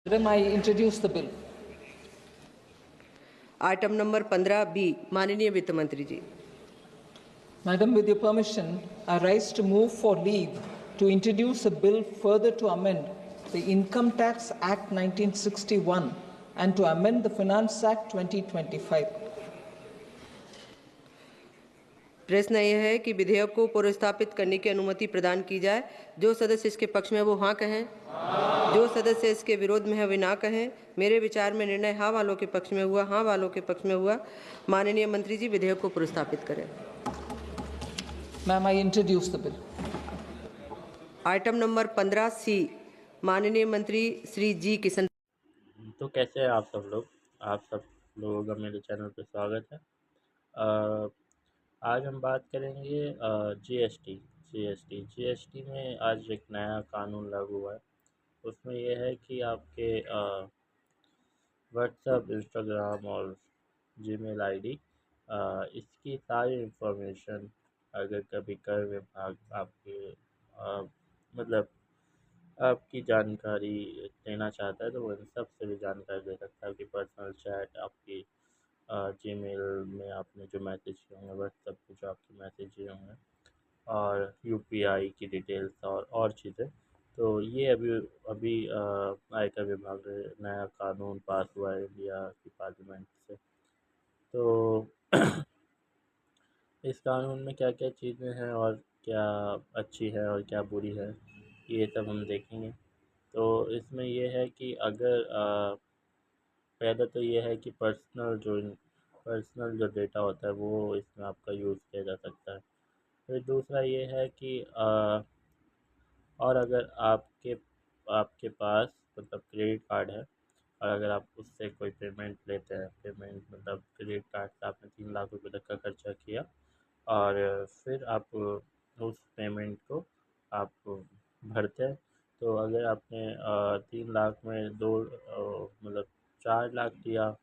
Madam, I introduce the bill. Item number 15B, माननीय वित्त मंत्री जी। Madam, with your permission, I rise to move for leave to introduce a bill further to amend the Income Tax Act 1961 and to amend the Finance Act 2025. प्रश्न यह है कि विधेयक को पुनर्स्थापित करने की अनुमति प्रदान की जाए। जो सदस्य इसके पक्ष में वो हाँ कहें, जो सदस्य इसके विरोध में है वे ना कहें। मेरे विचार में निर्णय हाँ वालों के पक्ष में हुआ, हाँ वालों के पक्ष में हुआ। माननीय मंत्री जी विधेयक को पुनर्स्थापित करें। Ma'am, I introduce the bill. Item number 15C, माननीय मंत्री श्री जी किशन। तो कैसे हैं आप सब लोगों का मेरे चैनल पे स्वागत है। आज हम बात करेंगे जीएसटी में आज एक नया कानून लागू हुआ है। उसमें यह है कि आपके व्हाट्सएप, इंस्टाग्राम और जीमेल आईडी इसकी सारी इंफॉर्मेशन अगर कभी कर विभाग मतलब आपकी जानकारी लेना चाहता है तो वो इन सब से भी जानकारी दे सकता है। आपकी पर्सनल चैट, आपकी जीमेल में आपने जो मैसेज किए होंगे, व्हाट्सएप पे जो आपके मैसेज किए होंगे और यूपीआई की डिटेल्स और चीज़ें। तो ये अभी आयकर विभाग ने नया कानून पास हुआ है इंडिया की पार्लियामेंट से। तो इस कानून में क्या क्या चीज़ें हैं और क्या अच्छी है और क्या बुरी है, ये सब हम देखेंगे। तो इसमें ये है कि अगर पहले तो ये है कि पर्सनल जो डेटा होता है वो इसमें आपका यूज़ किया जा सकता है। फिर दूसरा ये है कि और अगर आपके पास मतलब क्रेडिट कार्ड है और अगर आप उससे कोई पेमेंट लेते हैं, पेमेंट मतलब क्रेडिट कार्ड से आपने 3 लाख रुपए तक का खर्चा किया और फिर आप उस पेमेंट को आप भरते हैं। तो अगर आपने 3 लाख में मतलब 4 लाख दिया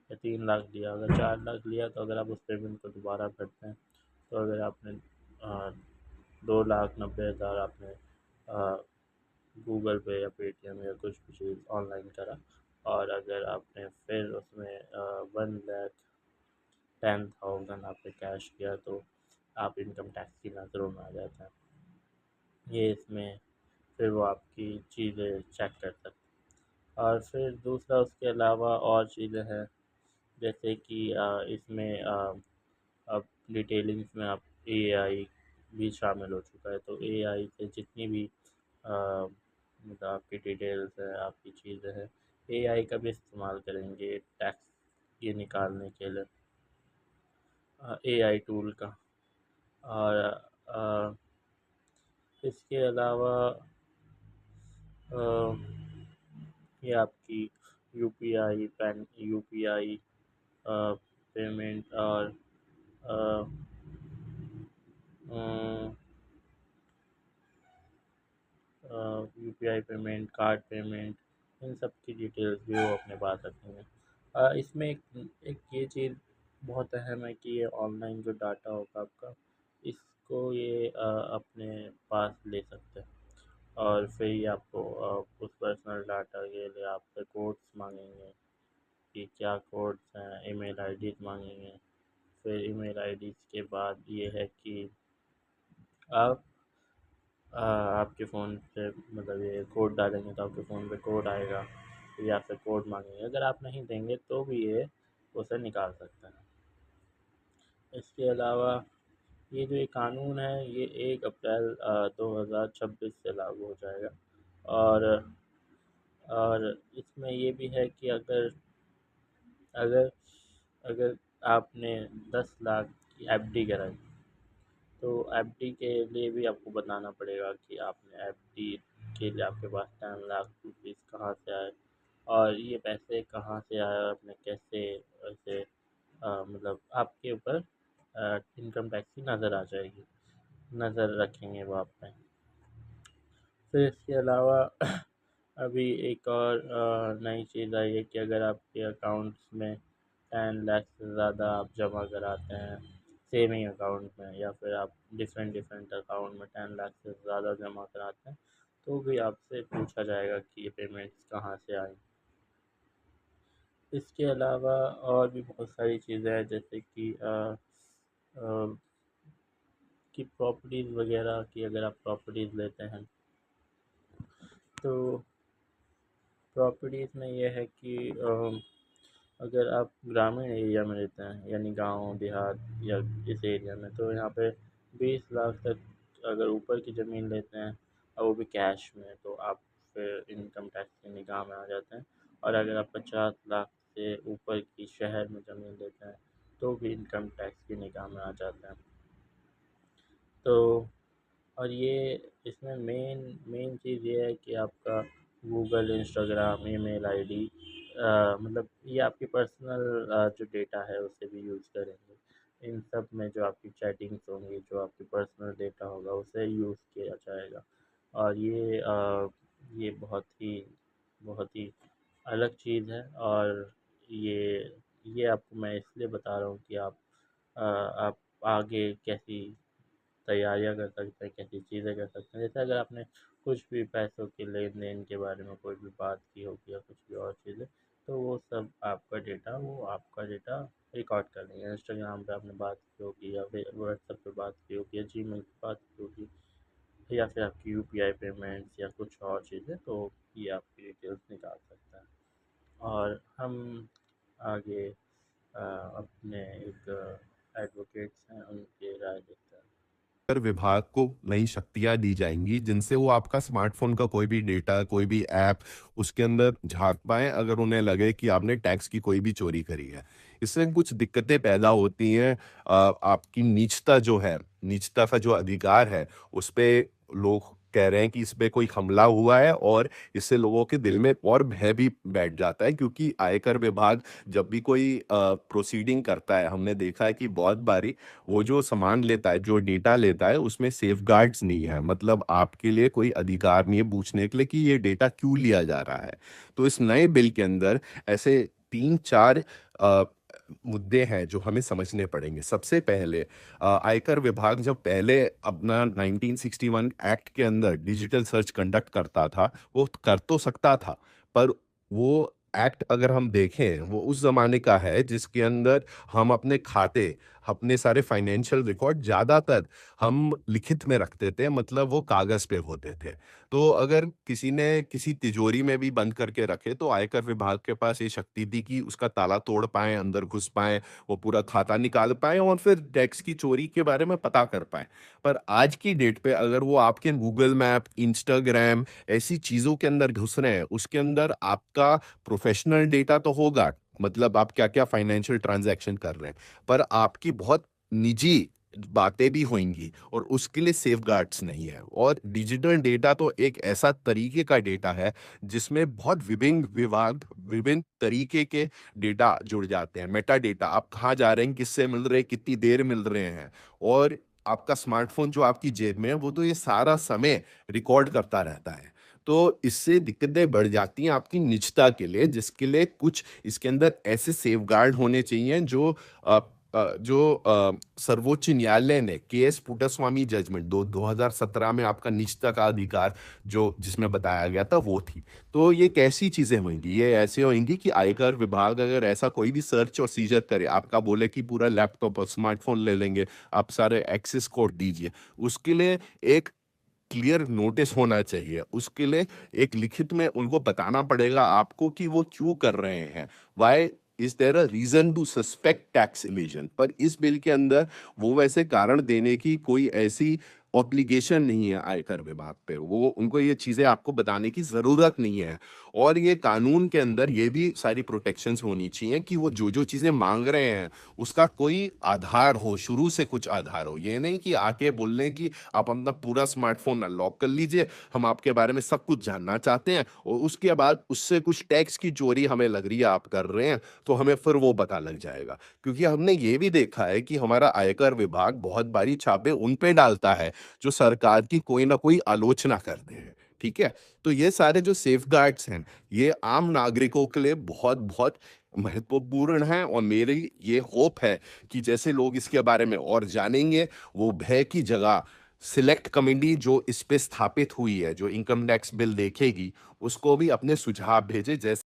या 3 लाख दिया, अगर 4 लाख लिया तो अगर आप उस पेमेंट को दोबारा भरते हैं तो अगर आपने 2,90,000 आपने गूगल पे या पेटीएम या कुछ भी चीज़ ऑनलाइन करा और अगर आपने फिर उसमें 1,10,000 आपने कैश किया तो आप इनकम टैक्स की नज़रों में आ जाता है। ये इसमें फिर वो आपकी चीज़ें चेक कर सकते हैं। और फिर दूसरा उसके अलावा और चीज़ें हैं जैसे कि इसमें अब डिटेलिंग्स में आप एआई भी शामिल हो चुका है। तो एआई से जितनी भी मतलब आपकी डिटेल्स है, आपकी चीज़ें हैं, एआई का भी इस्तेमाल करेंगे टैक्स ये निकालने के लिए, एआई टूल का। और इसके अलावा ये आपकी यूपीआई पेमेंट और यूपीआई पेमेंट, कार्ड पेमेंट, इन सब की डिटेल्स भी वो अपने पास रखेंगे। इसमें एक ये चीज़ बहुत अहम है कि ये ऑनलाइन जो डाटा होगा आपका, इसको ये अपने पास ले सकते हैं और फिर ये आपको उस पर्सनल डाटा के लिए आपसे कोड्स मांगेंगे कि क्या कोड्स हैं, ईमेल आईडीज़ मांगेंगे। फिर ईमेल आईडीज़ के बाद ये है कि आप आपके फ़ोन पे मतलब ये कोड डालेंगे तो आपके फ़ोन पे कोड आएगा, फिर आपसे कोड मांगेंगे। अगर आप नहीं देंगे तो भी ये उसे निकाल सकता है। इसके अलावा ये जो ये कानून है ये 1 अप्रैल 2026 से लागू हो जाएगा। और इसमें ये भी है कि अगर अगर अगर आपने 10 लाख की एफडी कराई तो एफडी के लिए भी आपको बताना पड़ेगा कि आपने एफडी के लिए आपके पास 10 लाख रुपीज़ कहाँ से आए और ये पैसे कहाँ से आए और आपने कैसे ऐसे मतलब आपके ऊपर इनकम टैक्स की नज़र रखेंगे वो आप पे। फिर इसके अलावा अभी एक और नई चीज़ आई है कि अगर आपके अकाउंट्स में 10 लाख से ज़्यादा आप जमा कराते हैं सेविंग अकाउंट में या फिर आप डिफरेंट अकाउंट में 10 लाख से ज़्यादा जमा कराते हैं तो भी आपसे पूछा जाएगा कि ये पेमेंट्स कहाँ से आई। इसके अलावा और भी बहुत सारी चीज़ें हैं, जैसे अ, कि प्रॉपर्टीज़ वगैरह की अगर आप प्रॉपर्टीज़ लेते हैं तो प्रॉपर्टीज़ में ये है कि अगर आप ग्रामीण एरिया में रहते हैं यानी गांव देहात या इस एरिया में, तो यहाँ पे 20 लाख तक अगर ऊपर की ज़मीन लेते हैं और वो भी कैश में, तो आप फिर इनकम टैक्स की निगाह में आ जाते हैं। और अगर आप 50 लाख से ऊपर की शहर में ज़मीन लेते हैं तो भी इनकम टैक्स की निगाह में आ जाते हैं। तो और ये इसमें मेन मेन चीज़ ये है कि आपका गूगल, इंस्टाग्राम, ईमेल आईडी, मतलब ये आपकी पर्सनल जो डेटा है उसे भी यूज़ करेंगे। इन सब में जो आपकी चैटिंग्स होंगी, जो आपकी पर्सनल डेटा होगा उसे यूज़ किया जाएगा। और ये बहुत ही अलग चीज़ है। और ये आपको मैं इसलिए बता रहा हूँ कि आप आगे कैसी तैयारियाँ कर सकते हैं, कैसी चीज़ें कर सकते हैं। जैसे अगर आपने कुछ भी पैसों के लेन-देन के बारे में कोई भी बात की होगी या कुछ भी और चीज़ें, तो वो आपका डेटा रिकॉर्ड कर लेंगे। इंस्टाग्राम पे आपने बात की होगी या फिर व्हाट्सएप पे बात की होगी या जीमेल पे बात की होगी या फिर आपकी यूपीआई पेमेंट्स या कुछ और चीज़ें, तो ये आपकी डिटेल्स निकाल सकता है। और हम आगे अपने एक एडवोकेट्स हैं, उनकी राय लेते हैं। आयकर विभाग को नई शक्तियां दी जाएंगी जिनसे वो आपका स्मार्टफोन का कोई भी डेटा, कोई भी ऐप उसके अंदर झांक पाए अगर उन्हें लगे कि आपने टैक्स की कोई भी चोरी करी है। इससे कुछ दिक्कतें पैदा होती हैं। आपकी निजता जो है, निजता का जो अधिकार है, उस पे लोग कह रहे हैं कि इस पे कोई हमला हुआ है और इससे लोगों के दिल में और भय भी बैठ जाता है, क्योंकि आयकर विभाग जब भी कोई प्रोसीडिंग करता है, हमने देखा है कि बहुत बारी वो जो सामान लेता है, जो डेटा लेता है, उसमें सेफगार्ड्स नहीं है। मतलब आपके लिए कोई अधिकार नहीं है पूछने के लिए कि ये डेटा क्यों लिया जा रहा है। तो इस नए बिल के अंदर ऐसे 3-4 मुद्दे हैं जो हमें समझने पड़ेंगे। सबसे पहले आयकर विभाग जब पहले अपना 1961 एक्ट के अंदर डिजिटल सर्च कंडक्ट करता था, वो कर तो सकता था, पर वो एक्ट अगर हम देखें वो उस ज़माने का है जिसके अंदर हम अपने खाते, अपने सारे फाइनेंशियल रिकॉर्ड ज़्यादातर हम लिखित में रखते थे, मतलब वो कागज़ पे होते थे। तो अगर किसी ने किसी तिजोरी में भी बंद करके रखे तो आयकर विभाग के पास ये शक्ति थी कि उसका ताला तोड़ पाएँ, अंदर घुस पाएँ, वो पूरा खाता निकाल पाएँ और फिर टैक्स की चोरी के बारे में पता कर पाएँ। पर आज की डेट पे अगर वो आपके गूगल मैप, इंस्टाग्राम ऐसी चीज़ों के अंदर घुस रहे हैं, उसके अंदर आपका प्रोफेशनल डेटा तो होगा, मतलब आप क्या-क्या फाइनेंशियल ट्रांज़ैक्शन कर रहे हैं, पर आपकी बहुत निजी बातें भी होंगी और उसके लिए सेफगार्ड्स नहीं है। और डिजिटल डेटा तो एक ऐसा तरीके का डेटा है जिसमें बहुत विभिन्न तरीके के डेटा जुड़ जाते हैं। मेटा डेटा, आप कहाँ जा रहे हैं, किससे मिल रहे हैं, कितनी देर मिल रहे हैं, और आपका स्मार्टफ़ोन जो आपकी जेब में है, वो तो ये सारा समय रिकॉर्ड करता रहता है। तो इससे दिक्कतें बढ़ जाती हैं आपकी निजता के लिए, जिसके लिए कुछ इसके अंदर ऐसे सेफगार्ड होने चाहिए जो सर्वोच्च न्यायालय ने केएस पुट्टास्वामी जजमेंट 2017 में आपका निजता का अधिकार जो जिसमें बताया गया था वो थी। तो ये कैसी चीज़ें होंगी? ये ऐसे होंगी कि आयकर विभाग अगर ऐसा कोई भी सर्च और सीजर करे, आपका बोले कि पूरा लैपटॉप और स्मार्टफ़ोन ले लेंगे, आप सारे एक्सेस कोड दीजिए, उसके लिए एक क्लियर नोटिस होना चाहिए। उसके लिए एक लिखित में उनको बताना पड़ेगा आपको कि वो क्यों कर रहे हैं। Why is there a reason to suspect tax evasion? पर इस बिल के अंदर वो वैसे कारण देने की कोई ऐसी ऑब्लिगेशन नहीं है आयकर विभाग पे। वो उनको ये चीज़ें आपको बताने की ज़रूरत नहीं है। और ये कानून के अंदर ये भी सारी प्रोटेक्शंस होनी चाहिए कि वो जो-जो चीज़ें माँग रहे हैं, उसका कोई आधार हो, शुरू से कुछ आधार हो। ये नहीं कि आके बोल लें कि आप अपना पूरा स्मार्टफ़ोन अनलॉक कर लीजिए, हम आपके बारे में सब कुछ जानना चाहते हैं और उसके बाद उससे कुछ टैक्स की चोरी हमें लग रही है आप कर रहे हैं, तो हमें फिर वो पता लग जाएगा। क्योंकि हमने ये भी देखा है कि हमारा आयकर विभाग बहुत बारी छापे उन पे डालता है, जो सरकार की कोई ना कोई आलोचना करते हैं, ठीक है? तो ये सारे जो सेफगार्ड्स हैं, ये आम नागरिकों के लिए बहुत-बहुत महत्वपूर्ण हैं और मेरी ये होप है कि जैसे लोग इसके बारे में और जानेंगे, वो भय की जगह सिलेक्ट कमेटी जो इस पे स्थापित हुई है, जो इनकम टैक्स बिल देखेगी, उसको भी अपने सुझाव भेजें। जैसे